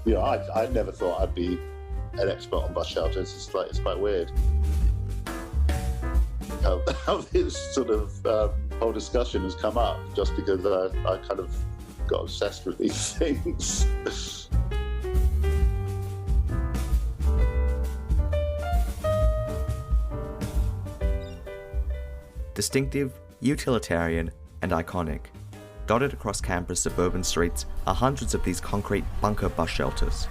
I never thought I'd be an expert on bus shelters. It's quite weird how this sort of whole discussion has come up just because I kind of got obsessed with these things. Distinctive, utilitarian, and iconic. Dotted across Canberra's suburban streets are hundreds of these concrete bunker bus shelters.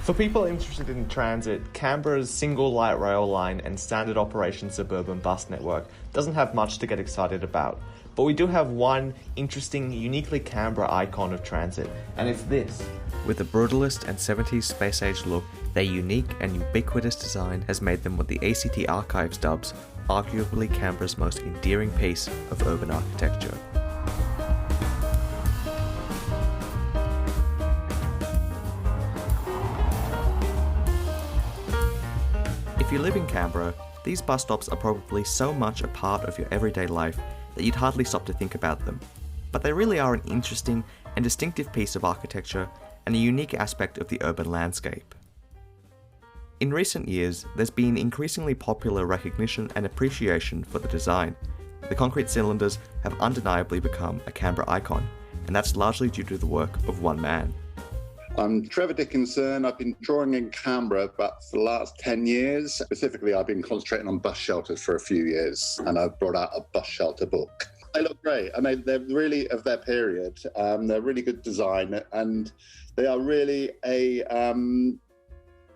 For people interested in transit, Canberra's single light rail line and standard operation suburban bus network doesn't have much to get excited about. But we do have one interesting, uniquely Canberra icon of transit, and it's this. With a brutalist and 70s space-age look, their unique and ubiquitous design has made them what the ACT Archives dubs arguably Canberra's most endearing piece of urban architecture. If you live in Canberra, these bus stops are probably so much a part of your everyday life that you'd hardly stop to think about them. But they really are an interesting and distinctive piece of architecture and a unique aspect of the urban landscape. In recent years, there's been increasingly popular recognition and appreciation for the design. The concrete cylinders have undeniably become a Canberra icon, and that's largely due to the work of one man. I'm Trevor Dickinson. I've been drawing in Canberra for the last 10 years. Specifically, I've been concentrating on bus shelters for a few years, and I've brought out a bus shelter book. They look great, and they're really of their period. They're really good design, and they are really an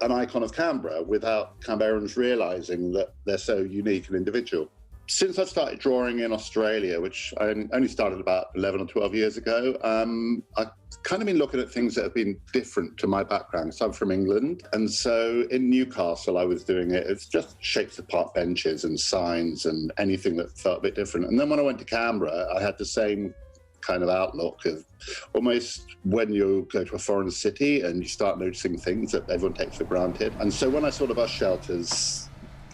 icon of Canberra without Canberrans realising that they're so unique and individual. Since I've started drawing in Australia, which I only started about 11 or 12 years ago, I've kind of been looking at things that have been different to my background. So I'm from England. And so in Newcastle, I was doing it. It's just shapes of park benches and signs and anything that felt a bit different. And then when I went to Canberra, I had the same kind of outlook of almost when you go to a foreign city and you start noticing things that everyone takes for granted. And so when I saw the bus shelters,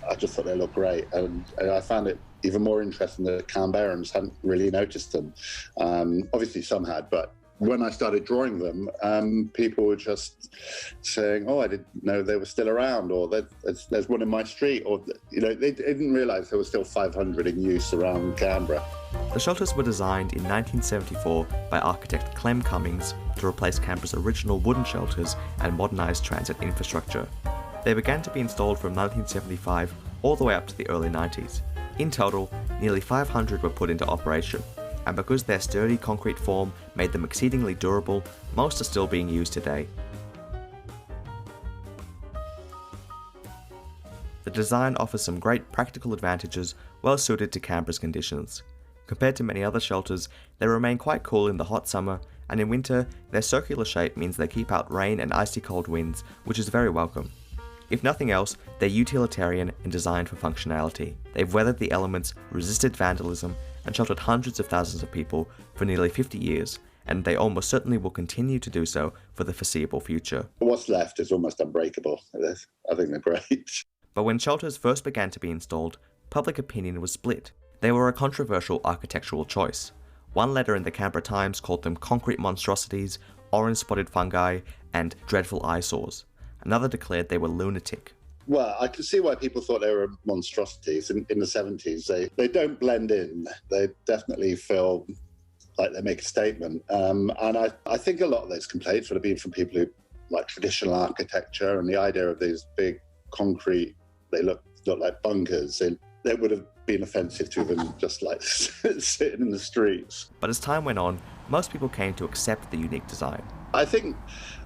I just thought they looked great, and I found it even more interesting that Canberrans hadn't really noticed them. Obviously some had, but when I started drawing them, people were just saying, "Oh, I didn't know they were still around," or "There's one in my street," or they didn't realise there were still 500 in use around Canberra. The shelters were designed in 1974 by architect Clem Cummings to replace Canberra's original wooden shelters and modernise transit infrastructure. They began to be installed from 1975 all the way up to the early 90s. In total, nearly 500 were put into operation, and because their sturdy concrete form made them exceedingly durable, most are still being used today. The design offers some great practical advantages well suited to Canberra's conditions. Compared to many other shelters, they remain quite cool in the hot summer, and in winter, their circular shape means they keep out rain and icy cold winds, which is very welcome. If nothing else, they're utilitarian and designed for functionality. They've weathered the elements, resisted vandalism, and sheltered hundreds of thousands of people for nearly 50 years, and they almost certainly will continue to do so for the foreseeable future. What's left is almost unbreakable. I think they're great. But when shelters first began to be installed, public opinion was split. They were a controversial architectural choice. One letter in the Canberra Times called them concrete monstrosities, orange-spotted fungi, and dreadful eyesores. Another declared they were lunatic. Well, I can see why people thought they were monstrosities in the 70s. They don't blend in. They definitely feel like they make a statement. And I think a lot of those complaints would have been from people who like traditional architecture and the idea of these big concrete, they look like bunkers. They would have been offensive to them just like sitting in the streets. But as time went on, most people came to accept the unique design. I think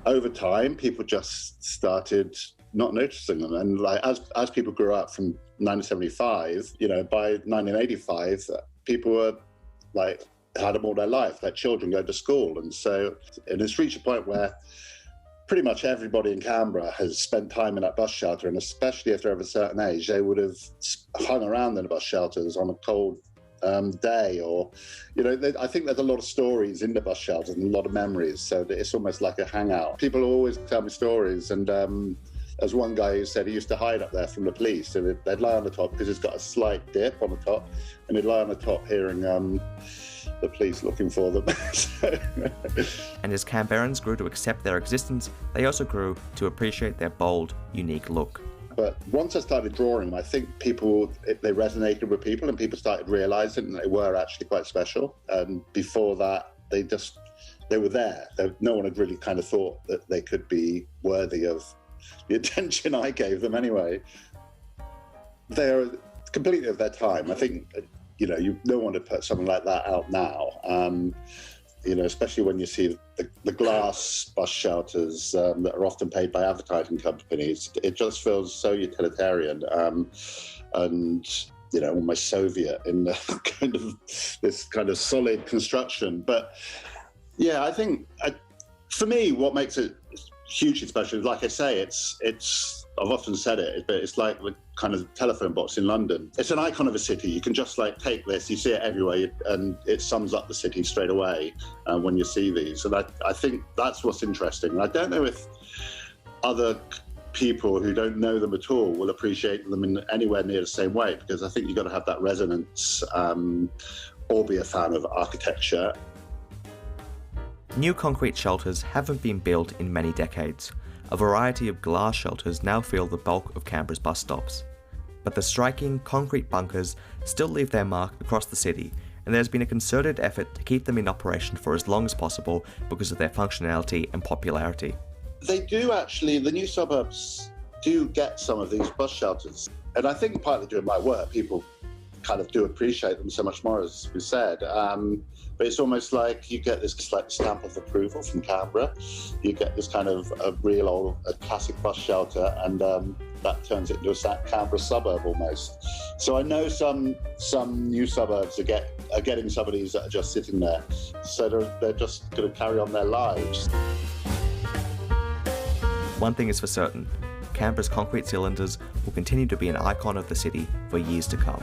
over time, people just started not noticing them. And like as people grew up from 1975, by 1985, people were like, had them all their life, like children go to school. And it's reached a point where pretty much everybody in Canberra has spent time in that bus shelter, and especially if they're of a certain age, they would have hung around in the bus shelters on a cold day, or I think there's a lot of stories in the bus shelters and a lot of memories, so that it's almost like a hangout. People always tell me stories, and there's one guy who said he used to hide up there from the police, so they'd lie on the top because it's got a slight dip on the top, and they'd lie on the top hearing the police looking for them. And as Canberrans grew to accept their existence, they also grew to appreciate their bold, unique look. But once I started drawing them, I think they resonated with people, and people started realising that they were actually quite special. And before that, they were there. No one had really kind of thought that they could be worthy of the attention I gave them anyway. They're completely of their time. I think, you don't want to put something like that out now. Especially when you see the glass bus shelters that are often paid by advertising companies. It just feels so utilitarian and almost Soviet in this kind of solid construction. But yeah, I think for me, what makes it hugely special is, like I say, I've often said it, but it's like the kind of telephone box in London. It's an icon of a city. You can just take this, you see it everywhere, and it sums up the city straight away when you see these. And I think that's what's interesting. I don't know if other people who don't know them at all will appreciate them in anywhere near the same way, because I think you've got to have that resonance or be a fan of architecture. New concrete shelters haven't been built in many decades. A variety of glass shelters now fill the bulk of Canberra's bus stops. But the striking concrete bunkers still leave their mark across the city, and there's been a concerted effort to keep them in operation for as long as possible because of their functionality and popularity. They do actually, the new suburbs do get some of these bus shelters. And I think partly during my work, people kind of do appreciate them so much more, as we said. But it's almost like you get this stamp of approval from Canberra. You get this kind of a real old classic bus shelter, and that turns it into a Canberra suburb almost. So I know some new suburbs are getting some of these that are just sitting there. So they're just going to carry on their lives. One thing is for certain, Canberra's concrete cylinders will continue to be an icon of the city for years to come.